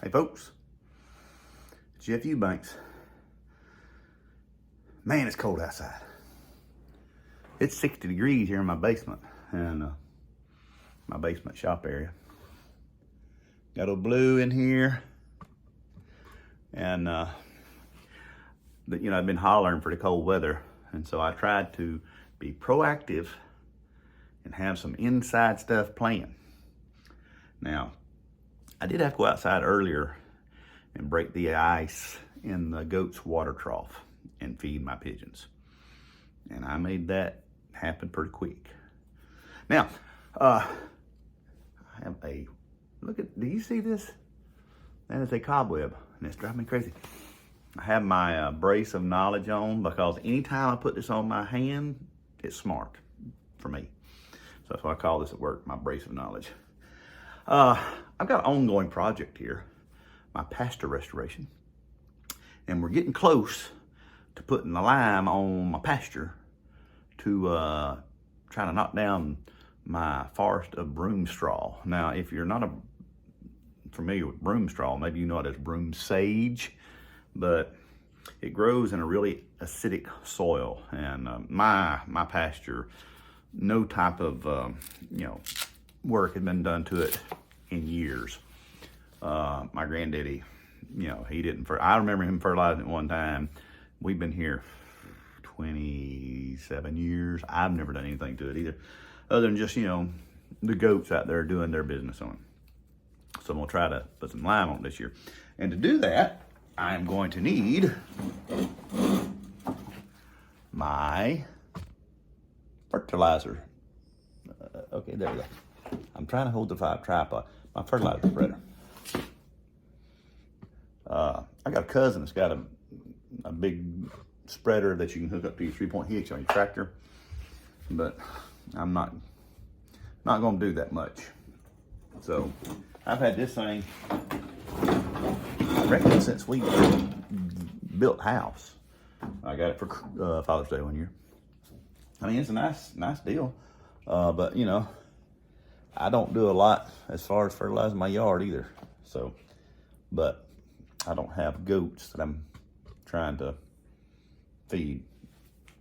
Hey folks, Jeff Eubanks. Man, it's cold outside. It's 60 degrees here in my basement and my basement shop area. Got a blue in here, and I've been hollering for the cold weather, and so I tried to be proactive and have some inside stuff planned. Now, I did have to go outside earlier and break the ice in the goat's water trough and feed my pigeons. And I made that happen pretty quick. Now, I have a, do you see this? That is a cobweb, and it's driving me crazy. I have my brace of knowledge on, because anytime I put this on my hand, it's smart for me. So that's why I call this at work, my brace of knowledge. I've got an ongoing project here, my pasture restoration, and we're getting close to putting the lime on my pasture to try to knock down my forest of broom straw. Now, if you're not familiar with broom straw, maybe you know it as broom sage, but it grows in a really acidic soil, and my pasture, no type of work had been done to it in years. My granddaddy, he didn't, I remember him fertilizing it one time. We've been here 27 years. I've never done anything to it either, other than just, the goats out there doing their business on it. So I'm gonna try to put some lime on it this year. And to do that, I'm going to need my fertilizer. Okay, there we go. I'm trying to hold the tripod. My fertilizer spreader. I got a cousin that's got a big spreader that you can hook up to your 3-point hitch on your tractor, but I'm not gonna do that much. So I've had this thing, I reckon, since we built house. I got it for Father's Day one year. I mean, it's a nice deal, but I don't do a lot as far as fertilizing my yard either. So, but I don't have goats that I'm trying to feed,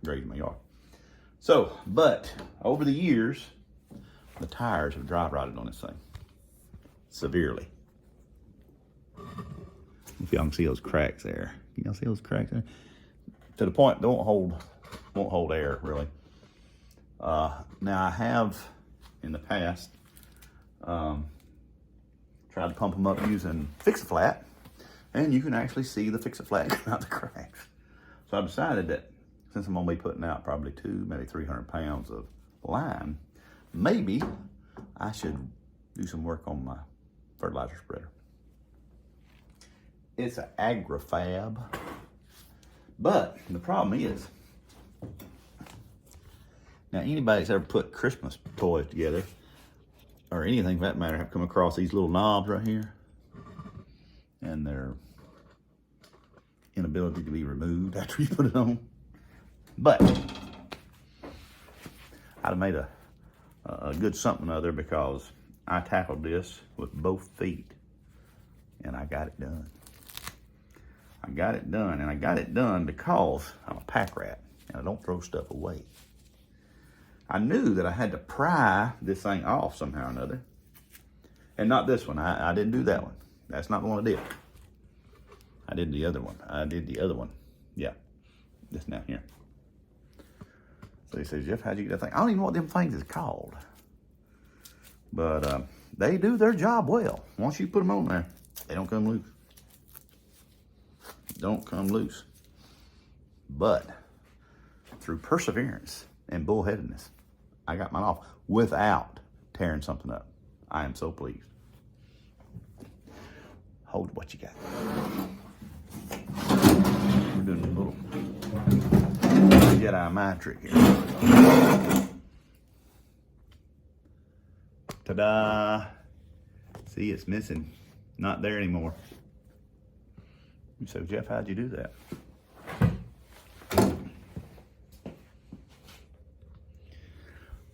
graze my yard. So, but over the years, the tires have dry rotted on this thing severely. If y'all can see those cracks there. Can y'all see those cracks there? To the point they won't hold air really. Now I have in the past tried to pump them up using Fix-A-Flat, and you can actually see the Fix-A-Flat come out the cracks. So I decided that since I'm gonna be putting out probably 200, maybe 300 pounds of lime, maybe I should do some work on my fertilizer spreader. It's an AgriFab, but the problem is, now anybody that's ever put Christmas toys together, or anything for that matter, have come across these little knobs right here, and their inability to be removed after you put it on. But I'd have made a good something other, because I tackled this with both feet, and I got it done. I got it done, and I got it done because I'm a pack rat, and I don't throw stuff away. I knew that I had to pry this thing off somehow or another. And not this one. I didn't do that one. That's not the one I did. I did the other one. Yeah. This down here. So he says, Jeff, how'd you get that thing? I don't even know what them things is called. But they do their job well. Once you put them on there, they don't come loose. Don't come loose. But through perseverance and bullheadedness, I got mine off without tearing something up. I am so pleased. Hold what you got. We're doing a little Jedi mind trick here. Ta-da! See, it's missing. Not there anymore. So, Jeff, how'd you do that?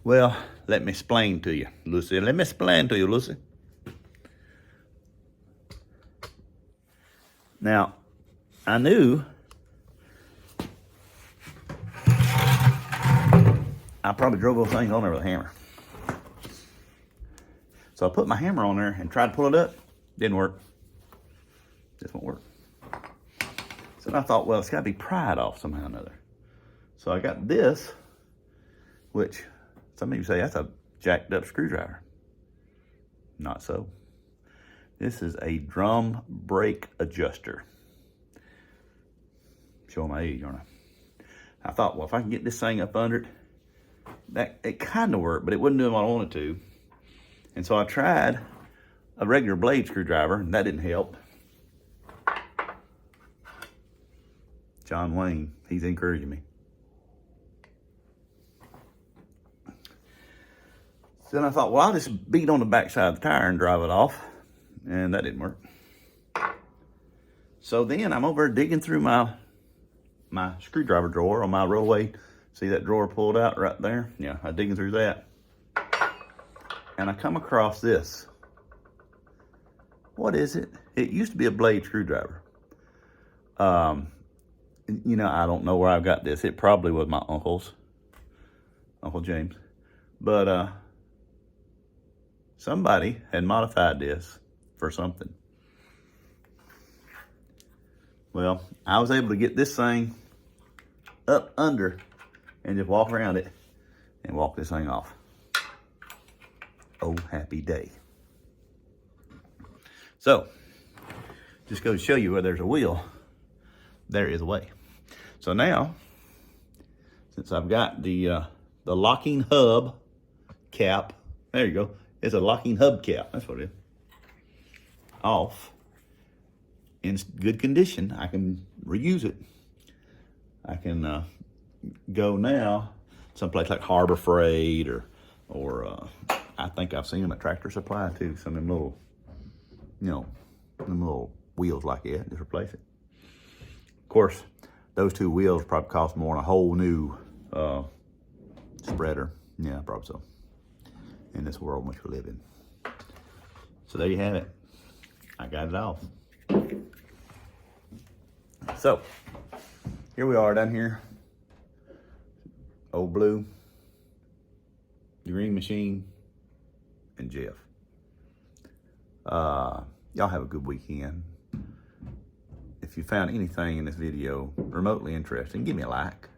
Well, let me explain to you, Lucy. Let me explain to you, Lucy. Now, I knew I probably drove those things on there with a hammer. So I put my hammer on there and tried to pull it up. Didn't work. Just won't work. So I thought, well, it's got to be pried off somehow or another. So I got this, which some people say that's a jacked up screwdriver. Not so. This is a drum brake adjuster. Showing my age, aren't I? I thought, well, if I can get this thing up under it, that it kind of worked, but it wasn't doing what I wanted to. And so I tried a regular blade screwdriver, and that didn't help. John Wayne, he's encouraging me. So then I thought, well, I'll just beat on the backside of the tire and drive it off. And that didn't work. So then I'm over digging through my screwdriver drawer on my rollaway. See that drawer pulled out right there? Yeah, I'm digging through that. And I come across this. What is it? It used to be a blade screwdriver. You know, I don't know where I got this. It probably was my uncle's, Uncle James. But somebody had modified this for something. Well, I was able to get this thing up under and just walk around it and walk this thing off. Oh, happy day. So, just goes to show you where there's a will, there is a way. So now, since I've got the locking hub cap, there you go. It's a locking hub cap, that's what it is. Off, in good condition, I can reuse it. I can go now someplace like Harbor Freight or I think I've seen them at Tractor Supply too. Some of them little, you know, them little wheels like that, just replace it. Of course, those two wheels probably cost more than a whole new spreader. Yeah, probably so. In this world in which we live in. So there you have it. I got it off. So, here we are down here. Old Blue, the Green Machine, and Jeff. Y'all have a good weekend. If you found anything in this video remotely interesting, give me a like.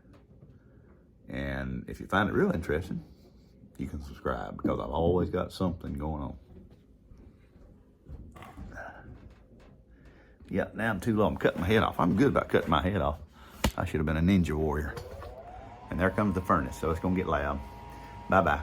And if you find it real interesting, you can subscribe, because I've always got something going on. Yeah, now I'm too low. I'm cutting my head off. I'm good about cutting my head off. I should have been a ninja warrior. And there comes the furnace, so it's going to get loud. Bye-bye.